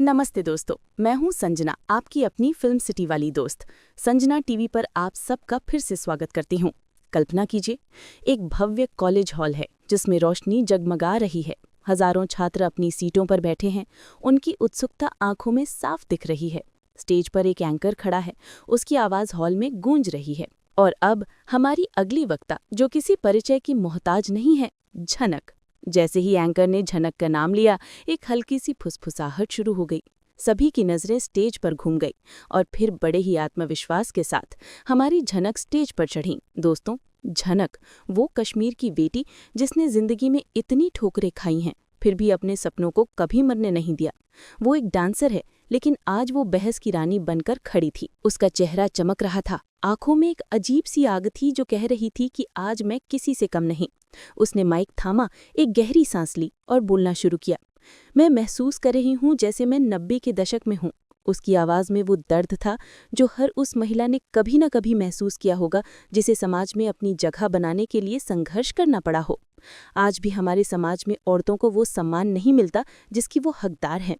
नमस्ते दोस्तों, मैं हूं संजना, आपकी अपनी फिल्म सिटी वाली दोस्त। संजना टीवी पर आप सबका फिर से स्वागत करती हूं। कल्पना कीजिए, एक भव्य कॉलेज हॉल है जिसमें रोशनी जगमगा रही है। हजारों छात्र अपनी सीटों पर बैठे हैं, उनकी उत्सुकता आंखों में साफ दिख रही है। स्टेज पर एक एंकर खड़ा है, उसकी आवाज हॉल में गूंज रही है। और अब हमारी अगली वक्ता, जो किसी परिचय की मोहताज नहीं है, झनक। जैसे ही एंकर ने झनक का नाम लिया, एक हल्की सी फुसफुसाहट शुरू हो गई। सभी की नजरें स्टेज पर घूम गई और फिर बड़े ही आत्मविश्वास के साथ हमारी झनक स्टेज पर चढ़ी। दोस्तों, झनक वो कश्मीर की बेटी जिसने जिंदगी में इतनी ठोकरें खाई हैं, फिर भी अपने सपनों को कभी मरने नहीं दिया। वो एक डांसर है, लेकिन आज वो बहस की रानी बनकर खड़ी थी। उसका चेहरा चमक रहा था, आंखों में एक अजीब सी आग थी जो कह रही थी कि आज मैं किसी से कम नहीं। उसने माइक थामा, एक गहरी सांस ली और बोलना शुरू किया। मैं महसूस कर रही हूँ जैसे मैं 90 के दशक में हूँ। उसकी आवाज़ में वो दर्द था जो हर उस महिला ने कभी न कभी महसूस किया होगा, जिसे समाज में अपनी जगह बनाने के लिए संघर्ष करना पड़ा हो। आज भी हमारे समाज में औरतों को वो सम्मान नहीं मिलता जिसकी वो हकदार हैं।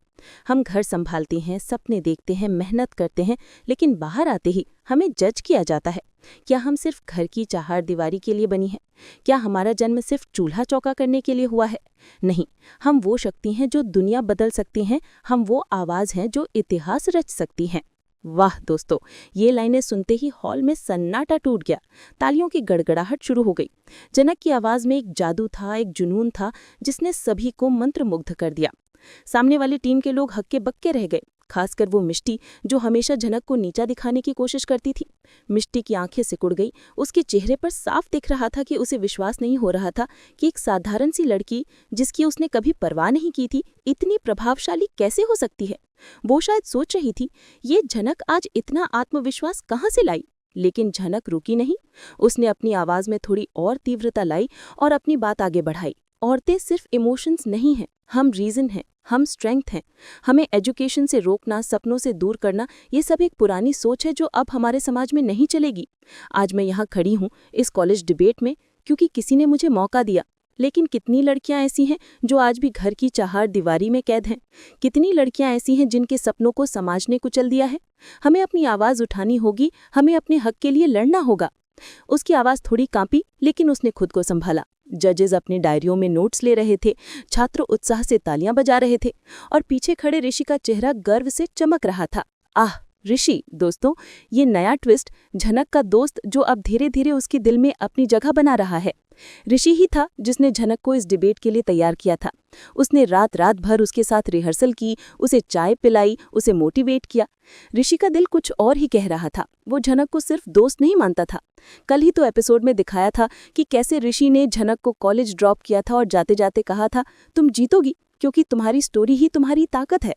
हम घर संभालते हैं, सपने देखते हैं, मेहनत करते हैं, लेकिन बाहर आते ही हमें जज किया जाता है। क्या हम सिर्फ घर की चारदीवारी के लिए बनी हैं? क्या हमारा जन्म सिर्फ चूल्हा चौका करने के लिए हुआ है? नहीं, हम वो शक्ति हैं जो दुनिया बदल सकती हैं। हम वो आवाज़ हैं जो इतिहास रच सकती हैं। वाह दोस्तों, ये लाइनें सुनते ही हॉल में सन्नाटा टूट गया। तालियों की गड़गड़ाहट शुरू हो गई। जनक की आवाज़ में एक जादू था, एक जुनून था जिसने सभी को मंत्रमुग्ध कर दिया। सामने वाली टीम के लोग हक्के बक्के रह गए, खासकर वो मिष्टी जो हमेशा जनक को नीचा दिखाने की कोशिश करती थी। मिष्टी की आंखें सिकुड़ गई। उसके चेहरे पर साफ दिख रहा था कि उसे विश्वास नहीं हो रहा था कि एक साधारण सी लड़की, जिसकी उसने कभी परवाह नहीं की थी, इतनी प्रभावशाली कैसे हो सकती है। वो शायद सोच रही थी, ये झनक आज इतना आत्मविश्वास कहाँ से लाई। लेकिन झनक रुकी नहीं। उसने अपनी आवाज में थोड़ी और तीव्रता लाई और अपनी बात आगे बढ़ाई। औरतें सिर्फ इमोशंस नहीं हैं, हम रीजन हैं, हम स्ट्रेंथ हैं। हमें एजुकेशन से रोकना, सपनों से दूर करना, ये सब एक पुरानी सोच है जो अब हमारे समाज में नहीं चलेगी। आज मैं यहाँ खड़ी हूँ इस कॉलेज डिबेट में क्योंकि किसी ने मुझे मौका दिया। लेकिन कितनी लड़कियां ऐसी हैं जो आज भी घर की चारदीवारी में कैद हैं? कितनी लड़कियां ऐसी हैं जिनके सपनों को समाज ने कुचल दिया है? हमें अपनी आवाज़ उठानी होगी, हमें अपने हक के लिए लड़ना होगा। उसकी आवाज़ थोड़ी कांपी, लेकिन उसने खुद को संभाला। जजेस अपनी डायरियों में नोट्स ले रहे थे, छात्र उत्साह से तालियां बजा रहे थे और पीछे खड़े ऋषि का चेहरा गर्व से चमक रहा था। आह, ऋषि! दोस्तों, ये नया ट्विस्ट, झनक का दोस्त जो अब धीरे धीरे उसके दिल में अपनी जगह बना रहा है। ऋषि ही था जिसने झनक को इस डिबेट के लिए तैयार किया था। उसने रात रात भर उसके साथ रिहर्सल की, उसे चाय पिलाई, उसे मोटिवेट किया। ऋषि का दिल कुछ और ही कह रहा था। वो झनक को सिर्फ दोस्त नहीं मानता था। कल ही तो एपिसोड में दिखाया था कि कैसे ऋषि ने झनक को कॉलेज ड्रॉप किया था और जाते जाते कहा था, तुम जीतोगी क्योंकि तुम्हारी स्टोरी ही तुम्हारी ताकत है।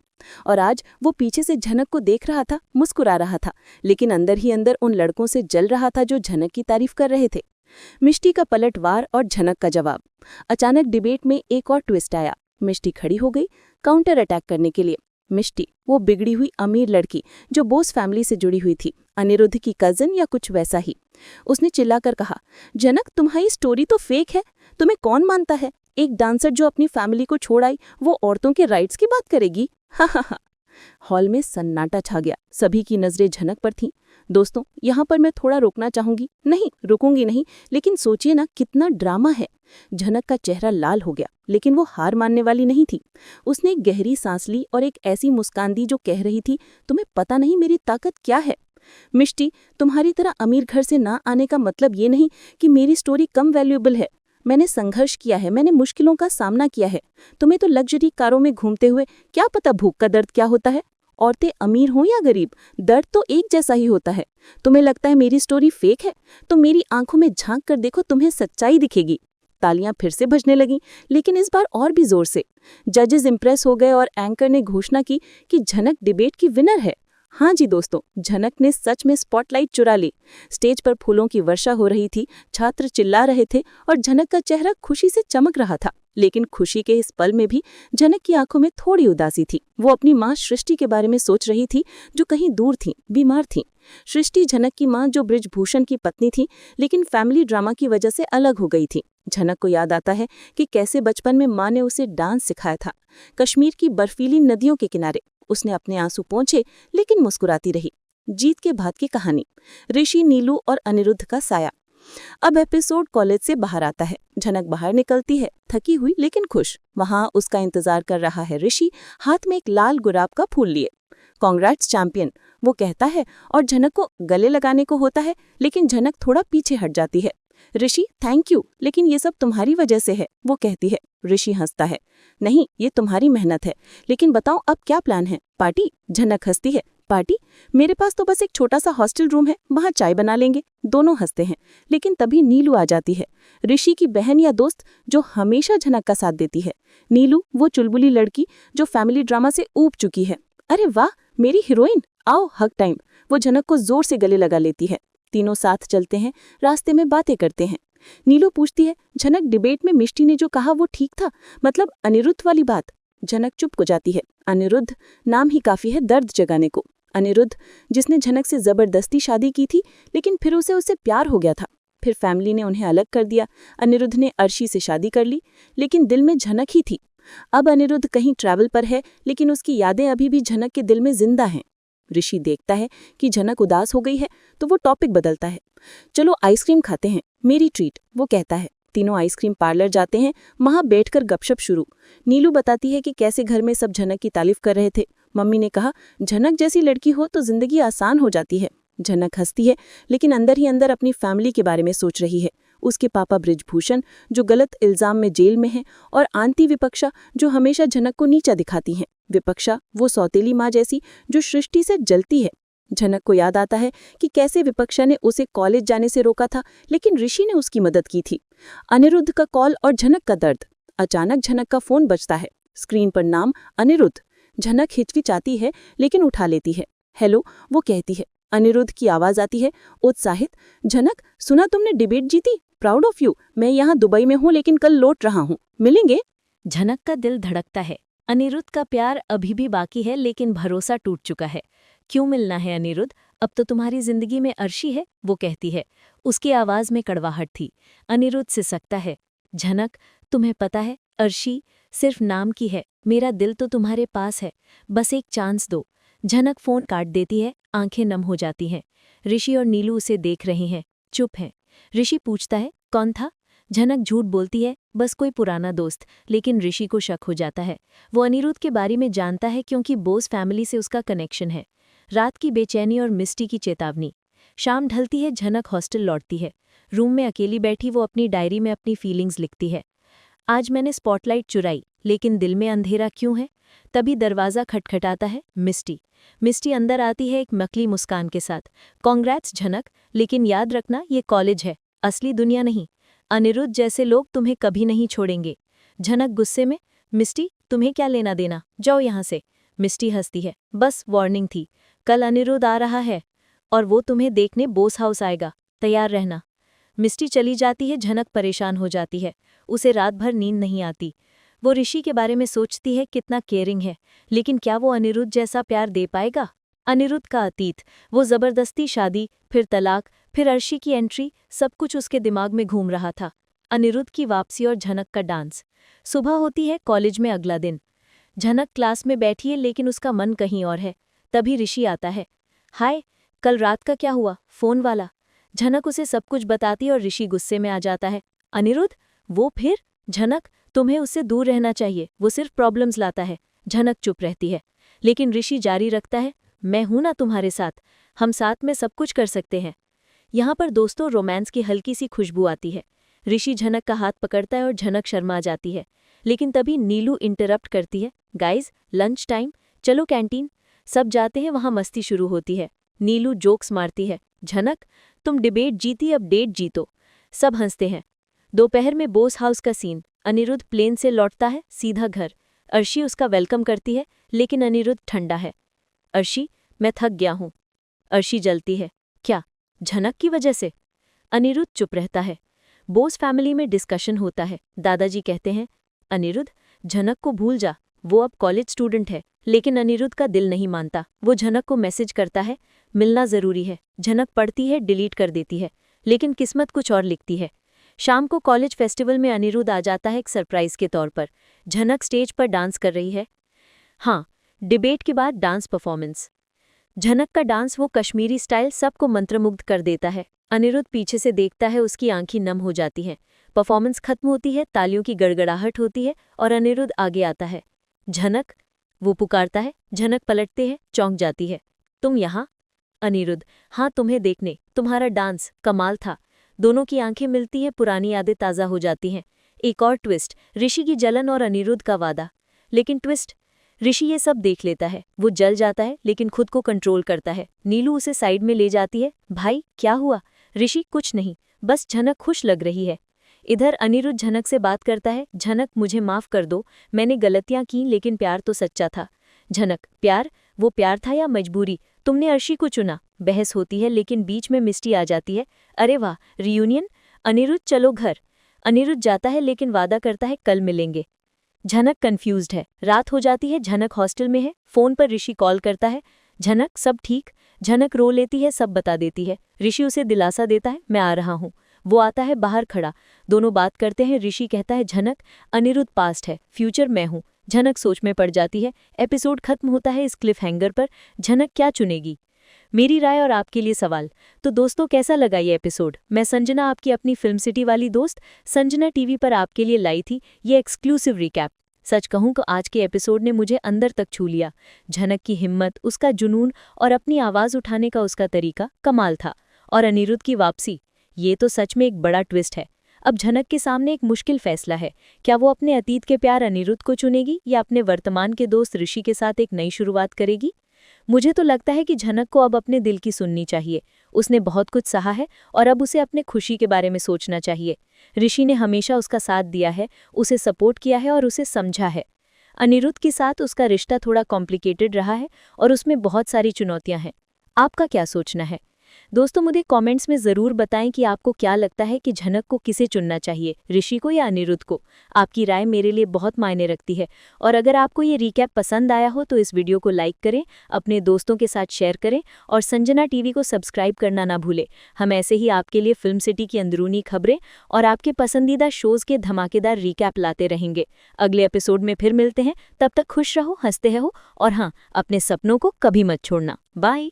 और आज वो पीछे से झनक को देख रहा था, मुस्कुरा रहा था, लेकिन अंदर ही अंदर उन लड़कों से जल रहा था जो झनक की तारीफ कर रहे थे। मिष्टी का पलटवार और झनक का जवाब। अचानक डिबेट में एक और ट्विस्ट आया। मिष्टी खड़ी हो गई काउंटर अटैक करने के लिए। मिष्टी, वो बिगड़ी हुई अमीर लड़की जो बोस फैमिली से जुड़ी हुई थी, अनिरुद्ध की कजन या कुछ वैसा ही। उसने चिल्लाकर कहा, जनक, तुम्हारी स्टोरी तो फेक है। तुम्हें कौन मानता है? एक डांसर जो अपनी फैमिली को छोड़ आई, वो औरतों के राइट्स की बात करेगी? हा हा हा। हॉल में सन्नाटा छा गया। सभी की नजरें झनक पर थीं। दोस्तों, यहाँ पर मैं थोड़ा रोकना चाहूंगी। नहीं, रुकूंगी नहीं, लेकिन सोचिए ना, कितना ड्रामा है। झनक का चेहरा लाल हो गया, लेकिन वो हार मानने वाली नहीं थी। उसने एक गहरी सांस ली और एक ऐसी मुस्कान दी जो कह रही थी, तुम्हें पता नहीं मेरी ताकत क्या है। मिष्टी, तुम्हारी तरह अमीर घर से ना आने का मतलब ये नहीं कि मेरी स्टोरी कम वैल्यूएबल है। मैंने संघर्ष किया है, मैंने मुश्किलों का सामना किया है। तुम्हें तो लग्जरी कारों में घूमते हुए क्या पता भूख का दर्द क्या होता है। औरतें अमीर हों या गरीब, दर्द तो एक जैसा ही होता है। तुम्हें लगता है मेरी स्टोरी फेक है? तो मेरी आंखों में झांक कर देखो, तुम्हें सच्चाई दिखेगी। तालियां फिर से बजने लगीं, लेकिन इस बार और भी जोर से। जजेस इंप्रेस हो गए और एंकर ने घोषणा की कि झनक डिबेट की विनर है। हाँ जी दोस्तों, झनक ने सच में स्पॉटलाइट चुरा ली। स्टेज पर फूलों की वर्षा हो रही थी, छात्र चिल्ला रहे थे और झनक का चेहरा खुशी से चमक रहा था। लेकिन खुशी के इस पल में भी झनक की आंखों में थोड़ी उदासी थी। वो अपनी माँ सृष्टि के बारे में सोच रही थी, जो कहीं दूर थी, बीमार थी। सृष्टि झनक की माँ जो बृजभूषण की पत्नी थी, लेकिन फैमिली ड्रामा की वजह से अलग हो गई थी। झनक को याद आता है कि कैसे बचपन में माँ ने उसे डांस सिखाया था, कश्मीर की बर्फीली नदियों के किनारे। उसने अपने आंसू पोंछे, लेकिन मुस्कुराती रही। जीत के बाद की कहानी, ऋषि, नीलू और अनिरुद्ध का साया। अब एपिसोड कॉलेज से बाहर आता है। झनक बाहर निकलती है, थकी हुई लेकिन खुश। वहां उसका इंतजार कर रहा है ऋषि, हाथ में एक लाल गुलाब का फूल लिए। कांग्रेट्स चैंपियन, वो कहता है, और झनक को गले लगाने को होता है, लेकिन झनक थोड़ा पीछे हट जाती है। ऋषि, थैंक यू, लेकिन ये सब तुम्हारी वजह से है, वो कहती है। ऋषि हंसता है, नहीं, ये तुम्हारी मेहनत है, लेकिन बताओ अब क्या प्लान है? पार्टी? झनक हंसती है, पार्टी? मेरे पास तो बस एक छोटा सा हॉस्टल रूम है, वहां चाय बना लेंगे। दोनों हंसते हैं, लेकिन तभी नीलू आ जाती है, ऋषि की बहन या दोस्त जो हमेशा झनक का साथ देती है। नीलू, वो चुलबुली लड़की जो फैमिली ड्रामा से ऊब चुकी है। अरे वाह, मेरी हीरोइन, आओ हग टाइम। वो झनक को जोर से गले लगा लेती है। तीनों साथ चलते हैं, रास्ते में बातें करते हैं। नीलू पूछती है, झनक, डिबेट में मिष्टी ने जो कहा वो ठीक था, मतलब अनिरुद्ध वाली बात? झनक चुप हो जाती है। अनिरुद्ध नाम ही काफी है दर्द जगाने को। अनिरुद्ध, जिसने झनक से जबरदस्ती शादी की थी, लेकिन फिर उसे उससे प्यार हो गया था। फिर फैमिली ने उन्हें अलग कर दिया। अनिरुद्ध ने अर्शी से शादी कर ली, लेकिन दिल में झनक ही थी। अब अनिरुद्ध कहीं ट्रैवल पर है, लेकिन उसकी यादें अभी भी झनक के दिल में जिंदा हैं। ऋषि देखता है कि झनक उदास हो गई है, तो वो टॉपिक बदलता है। चलो आइसक्रीम खाते हैं, मेरी ट्रीट, वो कहता है। तीनों आइसक्रीम पार्लर जाते हैं, वहां बैठकर गपशप शुरू। नीलू बताती है कि कैसे घर में सब झनक की तारीफ कर रहे थे। मम्मी ने कहा, झनक जैसी लड़की हो तो जिंदगी आसान हो जाती है। झनक हंसती है, लेकिन अंदर ही अंदर अपनी फैमिली के बारे में सोच रही है। उसके पापा बृजभूषण, जो गलत इल्जाम में जेल में हैं, और आंटी विपक्षा, जो हमेशा झनक को नीचा दिखाती हैं। विपक्षा, वो सौतेली माँ जैसी जो सृष्टि से जलती है। झनक को याद आता है कि कैसे विपक्षा ने उसे कॉलेज जाने से रोका था, लेकिन ऋषि ने उसकी मदद की थी। अनिरुद्ध का कॉल और झनक का दर्द। अचानक झनक का फोन बजता है। स्क्रीन पर नाम अनिरुद्ध। झनक हिचकिचाती है, लेकिन उठा लेती है। हेलो, वो कहती है। अनिरुद्ध की आवाज आती है, उत्साहित, झनक, सुना तुमने डिबेट जीती? Proud of you. मैं यहाँ दुबई में हूँ, लेकिन कल लौट रहा हूँ, मिलेंगे? झनक का दिल धड़कता है। अनिरुद्ध का प्यार अभी भी बाकी है, लेकिन भरोसा टूट चुका है। क्यों मिलना है अनिरुद्ध? अब तो तुम्हारी जिंदगी में अर्शी है, वो कहती है। उसकी आवाज में कड़वाहट थी। अनिरुद्ध सिसकता है। झनक, तुम्हें पता है, अर्शी सिर्फ नाम की है, मेरा दिल तो तुम्हारे पास है, बस एक चांस दो। झनक फोन काट देती है, आंखें नम हो जाती हैं। ऋषि और नीलू उसे देख रहे हैं, चुप हैं। ऋषि पूछता है, कौन था? झनक झूठ बोलती है, बस कोई पुराना दोस्त, लेकिन ऋषि को शक हो जाता है। वो अनिरुद्ध के बारे में जानता है क्योंकि बोस फैमिली से उसका कनेक्शन है। रात की बेचैनी और मिस्टी की चेतावनी। शाम ढलती है, झनक हॉस्टल लौटती है। रूम में अकेली बैठी वो अपनी डायरी में अपनी फीलिंग्स लिखती है। आज मैंने स्पॉटलाइट चुराई, लेकिन दिल में अंधेरा क्यों है? तभी दरवाज़ा खटखटाता है। मिस्टी अंदर आती है एक मकली मुस्कान के साथ। कांग्रेट्स झनक, लेकिन याद रखना, ये कॉलेज है, असली दुनिया नहीं। अनिरुद्ध जैसे लोग तुम्हें कभी नहीं छोड़ेंगे। झनक गुस्से में, मिस्टी, तुम्हें क्या लेना देना, जाओ यहाँ से। मिस्टी हंसती है, बस वार्निंग थी, कल अनिरुद्ध आ रहा है और वो तुम्हें देखने बोस हाउस आएगा, तैयार रहना। मिस्टी चली जाती है। झनक परेशान हो जाती है, उसे रात भर नींद नहीं आती। वो ऋषि के बारे में सोचती है, कितना केयरिंग है, लेकिन क्या वो अनिरुद्ध जैसा प्यार दे पाएगा? अनिरुद्ध का अतीत, वो जबरदस्ती शादी, फिर तलाक, फिर अर्शी की एंट्री, सब कुछ उसके दिमाग में घूम रहा था। अनिरुद्ध की वापसी और झनक का डांस। सुबह होती है, कॉलेज में अगला दिन। झनक क्लास में बैठी है, लेकिन उसका मन कहीं और है। तभी ऋषि आता है। हाय, कल रात का क्या हुआ? फोन वाला। झनक उसे सब कुछ बताती और ऋषि गुस्से में आ जाता है। अनिरुद्ध, वो फिर? झनक, तुम्हें उससे दूर रहना चाहिए, वो सिर्फ प्रॉब्लम्स लाता है। झनक चुप रहती है, लेकिन ऋषि जारी रखता है, मैं हूं ना तुम्हारे साथ, हम साथ में सब कुछ कर सकते हैं। यहाँ पर दोस्तों रोमांस की हल्की सी खुशबू आती है। ऋषि झनक का हाथ पकड़ता है और झनक शर्मा जाती है, लेकिन तभी नीलू इंटरप्ट करती है। गाइज, लंच टाइम, चलो कैंटीन। सब जाते हैं, वहाँ मस्ती शुरू होती है। नीलू जोक्स मारती है, झनक, तुम डिबेट जीती, अब डेट जीतो। सब हंसते हैं। दोपहर में बोस हाउस का सीन। अनिरुद्ध प्लेन से लौटता है, सीधा घर। अर्शी उसका वेलकम करती है, लेकिन अनिरुद्ध ठंडा है। अर्शी, मैं थक गया हूँ। अर्शी जलती है, क्या झनक की वजह से? अनिरुद्ध चुप रहता है। बोस फैमिली में डिस्कशन होता है। दादाजी कहते हैं, अनिरुद्ध, झनक को भूल जा, वो अब कॉलेज स्टूडेंट है। लेकिन अनिरुद्ध का दिल नहीं मानता। वो झनक को मैसेज करता है, मिलना जरूरी है। झनक पढ़ती है, डिलीट कर देती है, लेकिन किस्मत कुछ और लिखती है। शाम को कॉलेज फेस्टिवल में अनिरुद्ध आ जाता है एक सरप्राइज के तौर पर। झनक स्टेज पर डांस कर रही है। हाँ, डिबेट के बाद डांस परफॉर्मेंस। झनक का डांस, वो कश्मीरी स्टाइल, सबको मंत्रमुग्ध कर देता है। अनिरुद्ध पीछे से देखता है, उसकी आंखें नम हो जाती हैं। परफॉर्मेंस खत्म होती है, तालियों की गड़गड़ाहट होती है और अनिरुद्ध आगे आता है। झनक, वो पुकारता है। झनक पलटते हैं, चौंक जाती है। तुम यहाँ? अनिरुद्ध, हाँ, तुम्हें देखने। तुम्हारा डांस कमाल था। दोनों की आंखें मिलती हैं, पुरानी यादें ताज़ा हो जाती हैं। एक और ट्विस्ट, ऋषि की जलन और अनिरुद्ध का वादा। लेकिन ट्विस्ट, ऋषि ये सब देख लेता है। वो जल जाता है, लेकिन खुद को कंट्रोल करता है। नीलू उसे साइड में ले जाती है। भाई, क्या हुआ? ऋषि, कुछ नहीं, बस झनक खुश लग रही है। इधर अनिरुद्ध झनक से बात करता है। झनक, मुझे माफ कर दो, मैंने गलतियां की, लेकिन प्यार तो सच्चा था। झनक, प्यार? वो प्यार था या मजबूरी? तुमने अर्शी को चुना। बहस होती है, लेकिन बीच में मिस्टी आ जाती है। अरे वाह, रियूनियन। अनिरुद्ध, चलो घर। अनिरुद्ध जाता है, लेकिन वादा करता है कल मिलेंगे। झनक कंफ्यूज्ड है। रात हो जाती है, झनक हॉस्टल में है। फोन पर ऋषि कॉल करता है। झनक, सब ठीक? झनक रो लेती है, सब बता देती है। ऋषि उसे दिलासा देता है, मैं आ रहा हूँ। वो आता है, बाहर खड़ा। दोनों बात करते हैं। ऋषि कहता है, झनक, अनिरुद्ध पास्ट है, फ्यूचर मैं हूँ। झनक सोच में पड़ जाती है। एपिसोड खत्म होता है इस क्लिफ हैंगर पर। झनक क्या चुनेगी? मेरी राय और आपके लिए सवाल। तो दोस्तों, कैसा लगा ये एपिसोड? मैं संजना, आपकी अपनी फिल्म सिटी वाली दोस्त, संजना टीवी पर आपके लिए लाई थी ये एक्सक्लूसिव रिकैप। सच कहूं तो आज के एपिसोड ने मुझे अंदर तक छू लिया। झनक की हिम्मत, उसका जुनून और अपनी आवाज़ उठाने का उसका तरीका कमाल था। और अनिरुद्ध की वापसी, ये तो सच में एक बड़ा ट्विस्ट है। अब झनक के सामने एक मुश्किल फैसला है। क्या वो अपने अतीत के प्यार अनिरुद्ध को चुनेगी या अपने वर्तमान के दोस्त ऋषि के साथ एक नई शुरुआत करेगी? मुझे तो लगता है कि झनक को अब अपने दिल की सुननी चाहिए। उसने बहुत कुछ सहा है और अब उसे अपने खुशी के बारे में सोचना चाहिए। ऋषि ने हमेशा उसका साथ दिया है, उसे सपोर्ट किया है और उसे समझा है। अनिरुद्ध के साथ उसका रिश्ता थोड़ा कॉम्प्लिकेटेड रहा है और उसमें बहुत सारी चुनौतियां हैं। आपका क्या सोचना है? दोस्तों, मुझे कमेंट्स में ज़रूर बताएं कि आपको क्या लगता है कि झनक को किसे चुनना चाहिए, ऋषि को या अनिरुद्ध को। आपकी राय मेरे लिए बहुत मायने रखती है। और अगर आपको ये रिकैप पसंद आया हो तो इस वीडियो को लाइक करें, अपने दोस्तों के साथ शेयर करें और संजना टीवी को सब्सक्राइब करना ना भूलें। हम ऐसे ही आपके लिए फिल्म सिटी की अंदरूनी खबरें और आपके पसंदीदा शोज़ के धमाकेदार रिकैप लाते रहेंगे। अगले एपिसोड में फिर मिलते हैं। तब तक खुश रहो, हंसते रहो और हाँ, अपने सपनों को कभी मत छोड़ना। बाय।